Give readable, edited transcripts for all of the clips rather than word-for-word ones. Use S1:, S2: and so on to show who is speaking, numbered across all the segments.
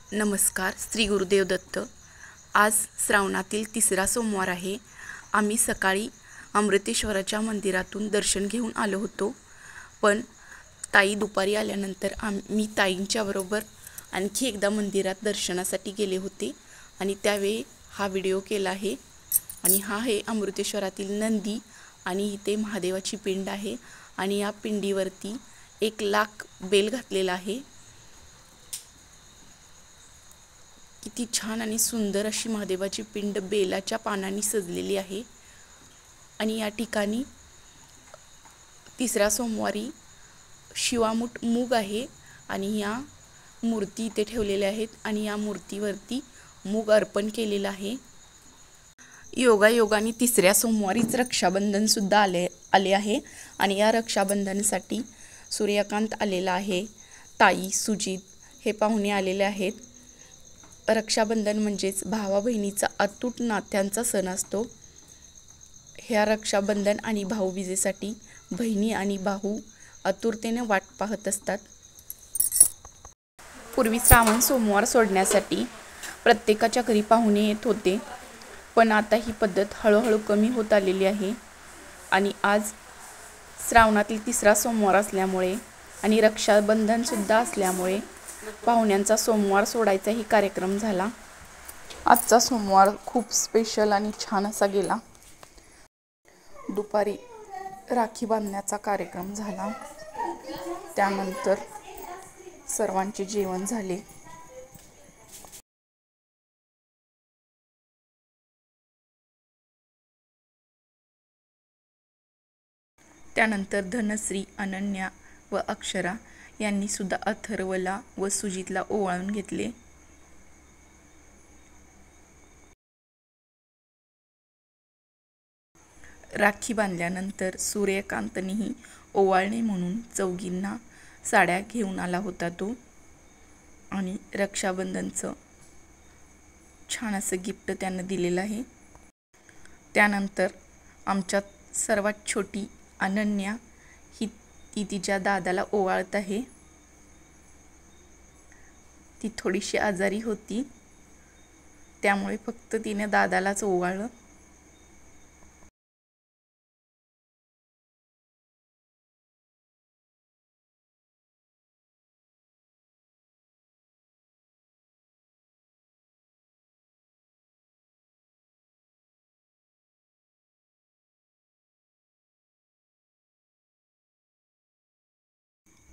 S1: नमस्कार. श्री गुरुदेव दत्त. आज श्रावणातील तिसरा सोमवार आहे. आम्ही सकाळी अमृतेश्वराच्या मंदिरातून दर्शन घेऊन आलो होतो, पण ताई दुपारी आल्यानंतर मी ताईंच्या बरोबर आणखी एकदा मंदिरात दर्शनासाठी गेले होते आणि त्यावेळी हा व्हिडिओ केला आहे. आणि हा आहे अमृतेश्वरातील नंदी आणि इथे महादेवाची पिंड आहे आणि या पिंडीवरती 1,00,000 बेल घातलेला आहे. किती छान आणि सुंदर अशी महादेवाची पिंड बेलाच्या पानांनी सजलेली आहे. आणि या ठिकाणी तिसऱ्या सोमवारी शिवामूठ मूग आहे आणि या मूर्ती इथे ठेवलेल्या आहेत आणि या मूर्तीवरती मूग अर्पण केलेलं आहे. योगायोगाने तिसऱ्या सोमवारीच रक्षाबंधन सुद्धा आले आहे आणि या रक्षाबंधनासाठी सूर्यकांत आलेला आहे, ताई, सुजित हे पाहुणे आलेले आहेत. रक्षाबंधन म्हणजेच भावा बहिणीचा अतूट नात्यांचा सण असतो. ह्या रक्षाबंधन आणि भाऊबीजेसाठी बहिणी आणि भाऊ आतुरतेने वाट पाहत असतात. पूर्वी श्रावण सोमवार सोडण्यासाठी प्रत्येकाच्या घरी पाहुणे येत होते, पण आता ही पद्धत हळूहळू कमी होत आलेली आहे. आणि आज श्रावणातील तिसरा सोमवार असल्यामुळे आणि रक्षाबंधनसुद्धा असल्यामुळे पाहुण्यांचा सोमवार सोडायचाही कार्यक्रम झाला. आजचा सोमवार खूप स्पेशल आणि छान असा गेला. दुपारी राखी बांधण्याचा कार्यक्रम झाला, त्यानंतर सर्वांचे जेवण झाले. त्यानंतर धनश्री, अनन्या व अक्षरा यांनी सुद्धा अथर्वला व सुजितला ओवाळून घेतले. राखी बांधल्यानंतर सूर्यकांतनेही ओवाळणे म्हणून चौघींना साड्या घेऊन आला होता तो आणि रक्षाबंधनचं छान असं गिफ्ट त्यानं दिलेलं आहे. त्यानंतर आमच्यात सर्वात छोटी अनन्या ती तिच्या दादाला ओवाळत आहे. ती थोडीशी आजारी होती, त्यामुळे फक्त तिने दादालाच ओवाळलं.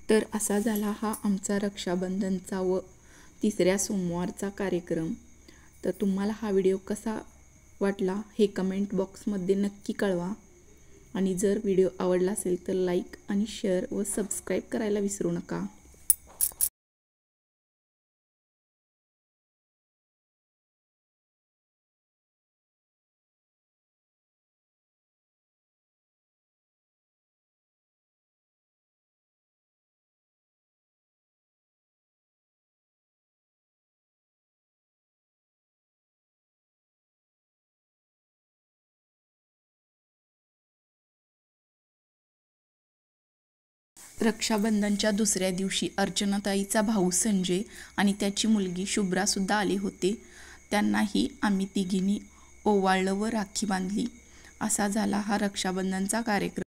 S1: तर असा झाला हा आमचा रक्षाबंधनचा व तिसऱ्या सोमवारचा कार्यक्रम. तर तुम्हाला हा व्हिडिओ कसा वाटला हे कमेंट बॉक्समध्ये नक्की कळवा. आणि जर व्हिडिओ आवडला असेल तर लाईक आणि शेअर व सबस्क्राईब करायला विसरू नका. रक्षाबंधनच्या दुसऱ्या दिवशी अर्चनाताईचा भाऊ संजय आणि त्याची मुलगी शुभ्रासुद्धा आले होते. त्यांनाही आम्ही तिघींनी ओवाळलं व राखी बांधली. असा झाला हा रक्षाबंधनचा कार्यक्रम.